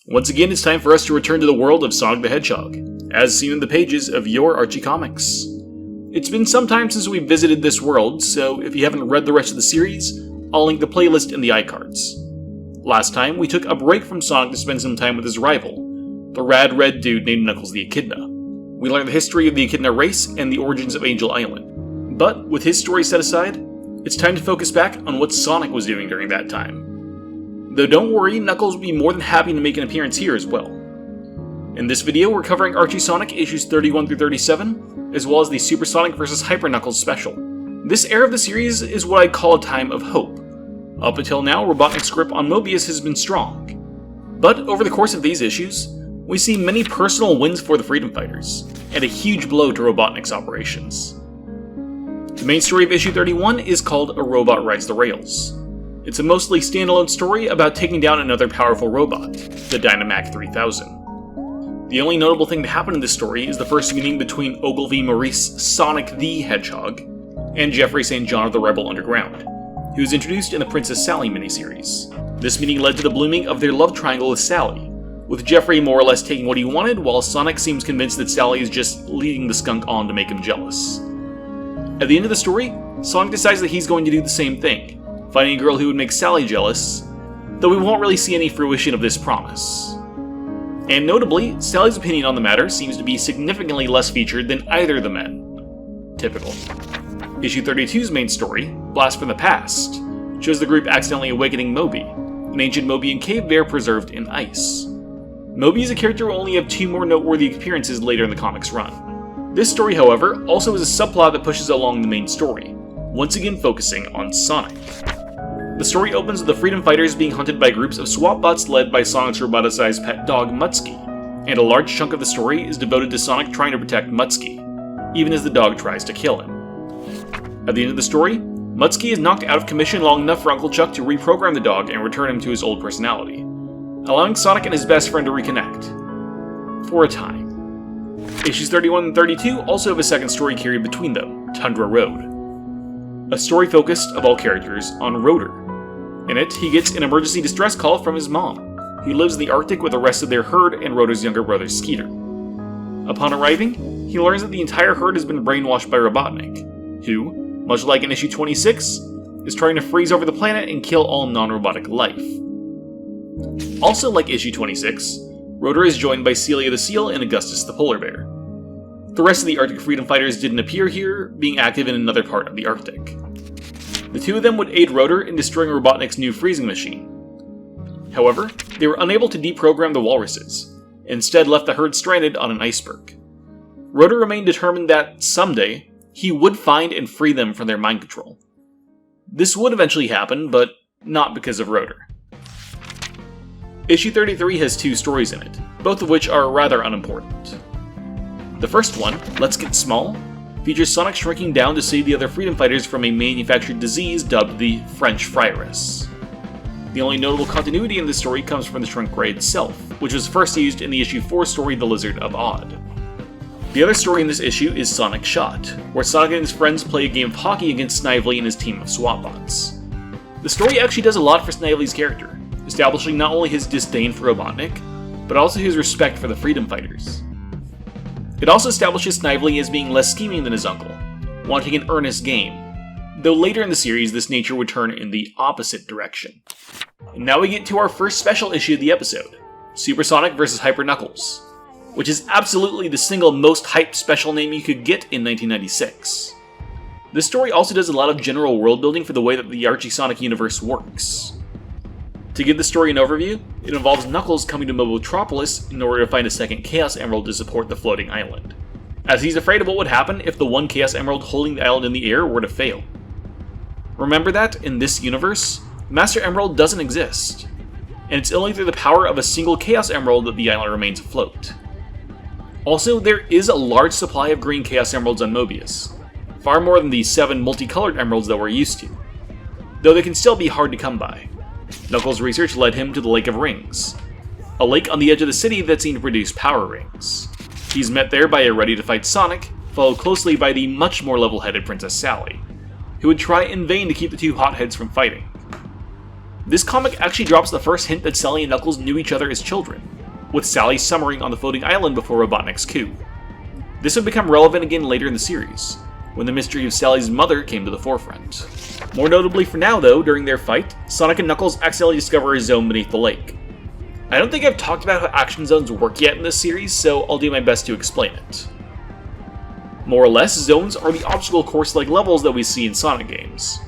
Once again, it's time for us to return to the world of Sonic the Hedgehog, as seen in the pages of your Archie comics. It's been some time since we visited this world, so if you haven't read the rest of the series, I'll link the playlist in the iCards. Last time, we took a break from Sonic to spend some time with his rival, the rad red dude named Knuckles the Echidna. We learned the history of the Echidna race and the origins of Angel Island. But, with his story set aside, it's time to focus back on what Sonic was doing during that time. Though don't worry, Knuckles will be more than happy to make an appearance here as well. In this video, we're covering Archie Sonic issues 31 through 37, as well as the Super Sonic vs. Hyper Knuckles special. This era of the series is what I'd call a time of hope. Up until now, Robotnik's grip on Mobius has been strong. But over the course of these issues, we see many personal wins for the Freedom Fighters, and a huge blow to Robotnik's operations. The main story of issue 31 is called A Robot Rides the Rails. It's a mostly standalone story about taking down another powerful robot, the Dynamac 3000. The only notable thing to happen in this story is the first meeting between Ogilvy Maurice Sonic the Hedgehog and Jeffrey St. John of the Rebel Underground, who was introduced in the Princess Sally miniseries. This meeting led to the blooming of their love triangle with Sally, with Jeffrey more or less taking what he wanted, while Sonic seems convinced that Sally is just leading the skunk on to make him jealous. At the end of the story, Sonic decides that he's going to do the same thing, finding a girl who would make Sally jealous, though we won't really see any fruition of this promise. And notably, Sally's opinion on the matter seems to be significantly less featured than either of the men. Typical. Issue 32's main story, Blast from the Past, shows the group accidentally awakening Moby, an ancient Mobian cave bear preserved in ice. Moby is a character who will only have 2 more noteworthy appearances later in the comics run. This story, however, also has a subplot that pushes along the main story, once again focusing on Sonic. The story opens with the Freedom Fighters being hunted by groups of SWAT bots led by Sonic's roboticized pet dog, Mutsky, and a large chunk of the story is devoted to Sonic trying to protect Mutsky, even as the dog tries to kill him. At the end of the story, Mutsky is knocked out of commission long enough for Uncle Chuck to reprogram the dog and return him to his old personality, allowing Sonic and his best friend to reconnect. For a time. Issues 31 and 32 also have a second story carried between them, Tundra Road. A story focused, of all characters, on Rotor. In it, he gets an emergency distress call from his mom, who lives in the Arctic with the rest of their herd and Rotor's younger brother Skeeter. Upon arriving, he learns that the entire herd has been brainwashed by Robotnik, who, much like in issue 26, is trying to freeze over the planet and kill all non-robotic life. Also like issue 26, Rotor is joined by Celia the Seal and Augustus the Polar Bear. The rest of the Arctic Freedom Fighters didn't appear here, being active in another part of the Arctic. The 2 of them would aid Rotor in destroying Robotnik's new freezing machine. However, they were unable to deprogram the walruses, instead left the herd stranded on an iceberg. Rotor remained determined that, someday, he would find and free them from their mind control. This would eventually happen, but not because of Rotor. Issue 33 has 2 stories in it, both of which are rather unimportant. The first one, Let's Get Small, features Sonic shrinking down to save the other Freedom Fighters from a manufactured disease dubbed the French Virus. The only notable continuity in this story comes from the shrink ray itself, which was first used in the issue 4 story The Lizard of Odd. The other story in this issue is Sonic Shot, where Sonic and his friends play a game of hockey against Snively and his team of SWAT bots. The story actually does a lot for Snively's character, establishing not only his disdain for Robotnik, but also his respect for the Freedom Fighters. It also establishes Snively as being less scheming than his uncle, wanting an earnest game, though later in the series this nature would turn in the opposite direction. And now we get to our first special issue of the episode, Super Sonic vs. Hyper Knuckles, which is absolutely the single most hyped special name you could get in 1996. This story also does a lot of general world building for the way that the Archie Sonic universe works. To give the story an overview, it involves Knuckles coming to Robotropolis in order to find a second Chaos Emerald to support the floating island, as he's afraid of what would happen if the one Chaos Emerald holding the island in the air were to fail. Remember that, in this universe, Master Emerald doesn't exist, and it's only through the power of a single Chaos Emerald that the island remains afloat. Also, there is a large supply of green Chaos Emeralds on Mobius, far more than the 7 multicolored emeralds that we're used to, though they can still be hard to come by. Knuckles' research led him to the Lake of Rings, a lake on the edge of the city that's seen to produce power rings. He's met there by a ready-to-fight Sonic, followed closely by the much more level-headed Princess Sally, who would try in vain to keep the 2 hotheads from fighting. This comic actually drops the first hint that Sally and Knuckles knew each other as children, with Sally summering on the floating island before Robotnik's coup. This would become relevant again later in the series, when the mystery of Sally's mother came to the forefront. More notably for now though, during their fight, Sonic and Knuckles accidentally discover a zone beneath the lake. I don't think I've talked about how action zones work yet in this series, so I'll do my best to explain it. More or less, zones are the obstacle course-like levels that we see in Sonic games.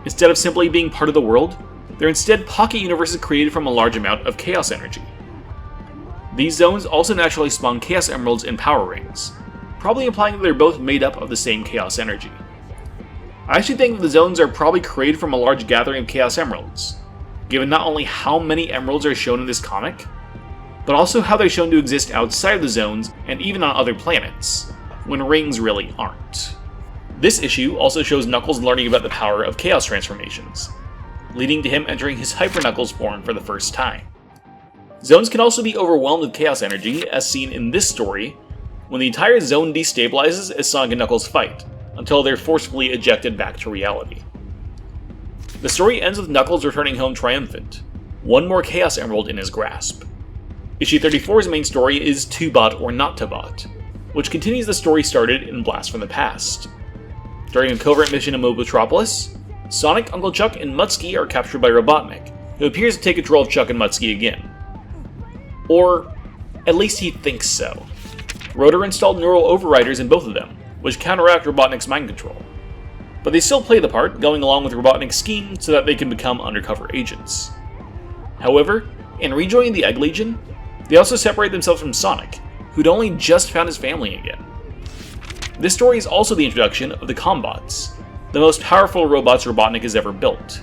Instead of simply being part of the world, they're instead pocket universes created from a large amount of chaos energy. These zones also naturally spawn Chaos Emeralds and Power Rings, probably implying that they're both made up of the same chaos energy. I actually think that the zones are probably created from a large gathering of Chaos Emeralds, given not only how many emeralds are shown in this comic, but also how they're shown to exist outside of the zones and even on other planets, when rings really aren't. This issue also shows Knuckles learning about the power of chaos transformations, leading to him entering his Hyper Knuckles form for the first time. Zones can also be overwhelmed with chaos energy, as seen in this story, when the entire zone destabilizes as Sonic and Knuckles fight, until they're forcefully ejected back to reality. The story ends with Knuckles returning home triumphant, one more Chaos Emerald in his grasp. Issue 34's main story is To Bot or Not to Bot, which continues the story started in Blast from the Past. During a covert mission in Robotropolis, Sonic, Uncle Chuck, and Mutsky are captured by Robotnik, who appears to take control of Chuck and Mutsky again. Or, at least he thinks so. Rotor installed neural overriders in both of them, which counteract Robotnik's mind control. But they still play the part, going along with Robotnik's scheme so that they can become undercover agents. However, in rejoining the Egg Legion, they also separate themselves from Sonic, who'd only just found his family again. This story is also the introduction of the Combots, the most powerful robots Robotnik has ever built,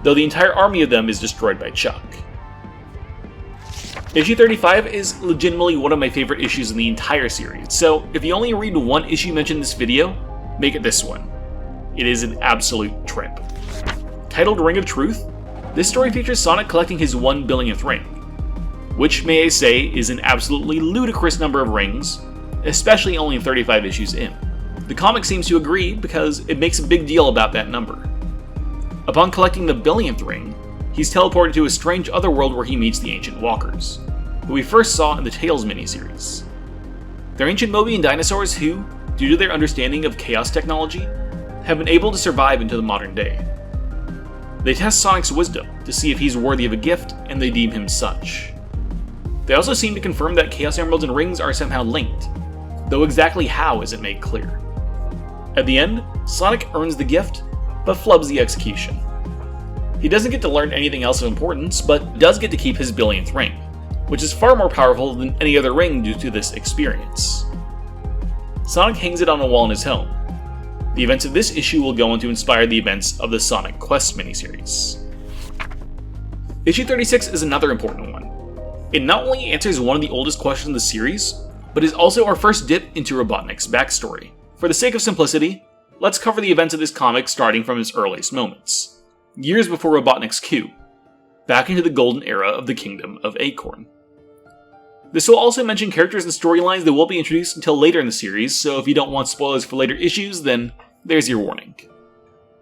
though the entire army of them is destroyed by Chuck. Issue 35 is legitimately one of my favorite issues in the entire series, so if you only read one issue mentioned in this video, make it this one. It is an absolute trip. Titled Ring of Truth, this story features Sonic collecting his 1 billionth ring, which, may I say, is an absolutely ludicrous number of rings, especially only 35 issues in. The comic seems to agree because it makes a big deal about that number. Upon collecting the billionth ring, he's teleported to a strange otherworld where he meets the Ancient Walkers, who we first saw in the Tales miniseries. They're ancient Mobian dinosaurs who, due to their understanding of chaos technology, have been able to survive into the modern day. They test Sonic's wisdom to see if he's worthy of a gift, and they deem him such. They also seem to confirm that Chaos Emeralds and rings are somehow linked, though exactly how isn't made clear. At the end, Sonic earns the gift, but flubs the execution. He doesn't get to learn anything else of importance, but does get to keep his billionth ring, which is far more powerful than any other ring due to this experience. Sonic hangs it on a wall in his home. The events of this issue will go on to inspire the events of the Sonic Quest miniseries. Issue 36 is another important one. It not only answers one of the oldest questions in the series, but is also our first dip into Robotnik's backstory. For the sake of simplicity, let's cover the events of this comic starting from its earliest moments, years before Robotnik's coup, back into the golden era of the Kingdom of Acorn. This will also mention characters and storylines that won't be introduced until later in the series, so if you don't want spoilers for later issues, then there's your warning.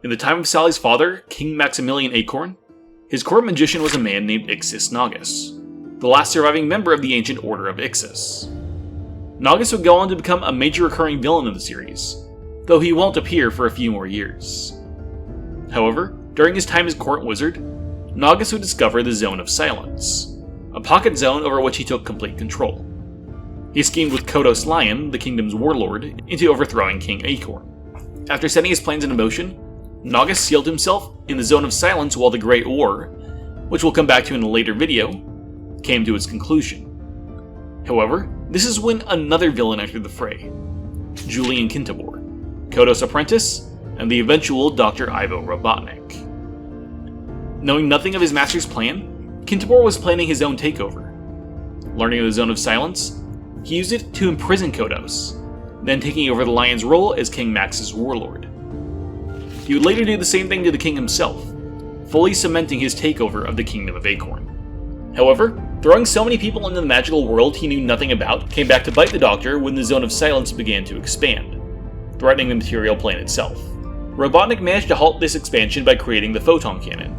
In the time of Sally's father, King Maximilian Acorn, his court magician was a man named Ixis Naugus, the last surviving member of the ancient Order of Ixis. Naugus would go on to become a major recurring villain of the series, though he won't appear for a few more years. However, during his time as court wizard, Naugus would discover the Zone of Silence, a pocket zone over which he took complete control. He schemed with Kodos Lion, the kingdom's warlord, into overthrowing King Acorn. After setting his plans into motion, Naugus sealed himself in the Zone of Silence while the Great War, which we'll come back to in a later video, came to its conclusion. However, this is when another villain entered the fray, Julian Kintabor, Kodos' apprentice, and the eventual Dr. Ivo Robotnik. Knowing nothing of his master's plan, Kintabor was planning his own takeover. Learning of the Zone of Silence, he used it to imprison Kodos, then taking over the Lion's role as King Max's warlord. He would later do the same thing to the king himself, fully cementing his takeover of the Kingdom of Acorn. However, throwing so many people into the magical world he knew nothing about came back to bite the Doctor when the Zone of Silence began to expand, threatening the material plane itself. Robotnik managed to halt this expansion by creating the photon cannon,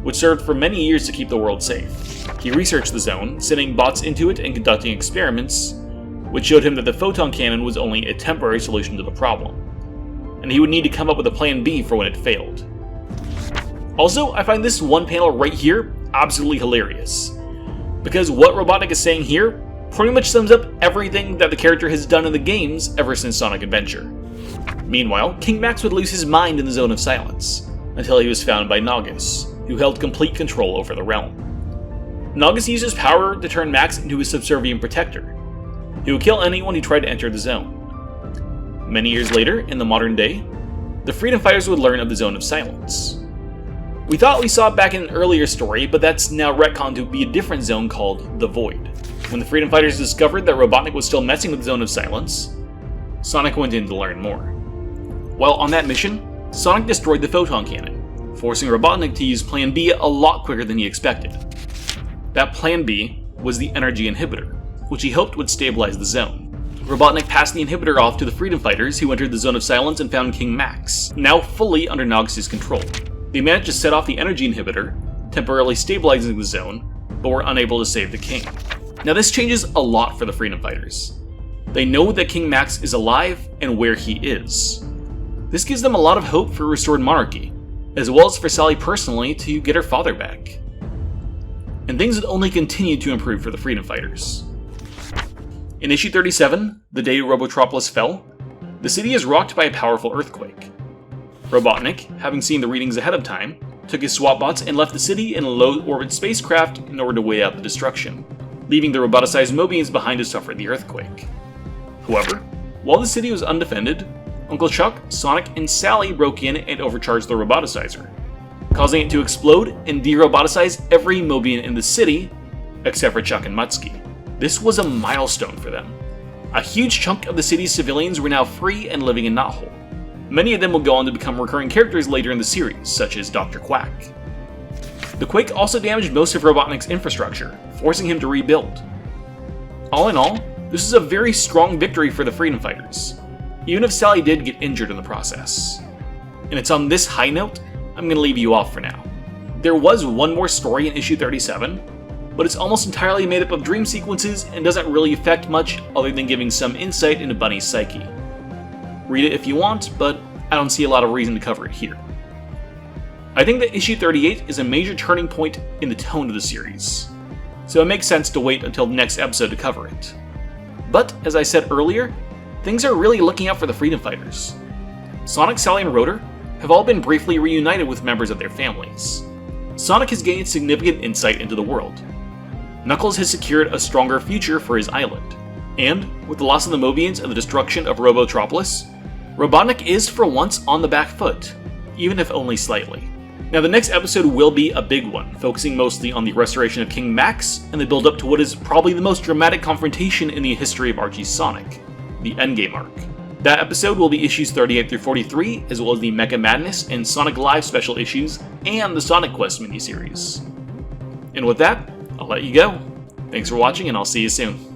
which served for many years to keep the world safe. He researched the zone, sending bots into it and conducting experiments, which showed him that the photon cannon was only a temporary solution to the problem, and he would need to come up with a plan B for when it failed. Also, I find this one panel right here absolutely hilarious, because what Robotnik is saying here pretty much sums up everything that the character has done in the games ever since Sonic Adventure. Meanwhile, King Max would lose his mind in the Zone of Silence, until he was found by Naugus, who held complete control over the realm. Naugus used his power to turn Max into his subservient protector. He would kill anyone who tried to enter the zone. Many years later, in the modern day, the Freedom Fighters would learn of the Zone of Silence. We thought we saw it back in an earlier story, but that's now retconned to be a different zone called the Void. When the Freedom Fighters discovered that Robotnik was still messing with the Zone of Silence, Sonic went in to learn more. While on that mission, Sonic destroyed the photon cannon, forcing Robotnik to use Plan B a lot quicker than he expected. That Plan B was the energy inhibitor, which he hoped would stabilize the zone. Robotnik passed the inhibitor off to the Freedom Fighters, who entered the Zone of Silence and found King Max, now fully under Naugus' control. They managed to set off the energy inhibitor, temporarily stabilizing the zone, but were unable to save the king. Now this changes a lot for the Freedom Fighters. They know that King Max is alive and where he is. This gives them a lot of hope for restored monarchy, as well as for Sally personally to get her father back. And things would only continue to improve for the Freedom Fighters. In issue 37, the day Robotropolis fell, the city is rocked by a powerful earthquake. Robotnik, having seen the readings ahead of time, took his SWAT bots and left the city in a low-orbit spacecraft in order to wait out the destruction, leaving the roboticized Mobians behind to suffer the earthquake. However, while the city was undefended, Uncle Chuck, Sonic, and Sally broke in and overcharged the roboticizer, causing it to explode and de-roboticize every Mobian in the city, except for Chuck and Mutsky. This was a milestone for them. A huge chunk of the city's civilians were now free and living in Knothole. Many of them will go on to become recurring characters later in the series, such as Dr. Quack. The quake also damaged most of Robotnik's infrastructure, forcing him to rebuild. All in all, this is a very strong victory for the Freedom Fighters, even if Sally did get injured in the process. And it's on this high note, I'm going to leave you off for now. There was one more story in issue 37, but it's almost entirely made up of dream sequences and doesn't really affect much other than giving some insight into Bunnie's psyche. Read it if you want, but I don't see a lot of reason to cover it here. I think that issue 38 is a major turning point in the tone of the series, so it makes sense to wait until the next episode to cover it. But, as I said earlier, things are really looking up for the Freedom Fighters. Sonic, Sally, and Rotor have all been briefly reunited with members of their families. Sonic has gained significant insight into the world. Knuckles has secured a stronger future for his island. And, with the loss of the Mobians and the destruction of Robotropolis, Robotnik is for once on the back foot, even if only slightly. Now the next episode will be a big one, focusing mostly on the restoration of King Max and the build up to what is probably the most dramatic confrontation in the history of Archie Sonic, the Endgame arc. That episode will be issues 38 through 43, as well as the Mecha Madness and Sonic Live special issues, and the Sonic Quest miniseries. And with that, I'll let you go. Thanks for watching, and I'll see you soon.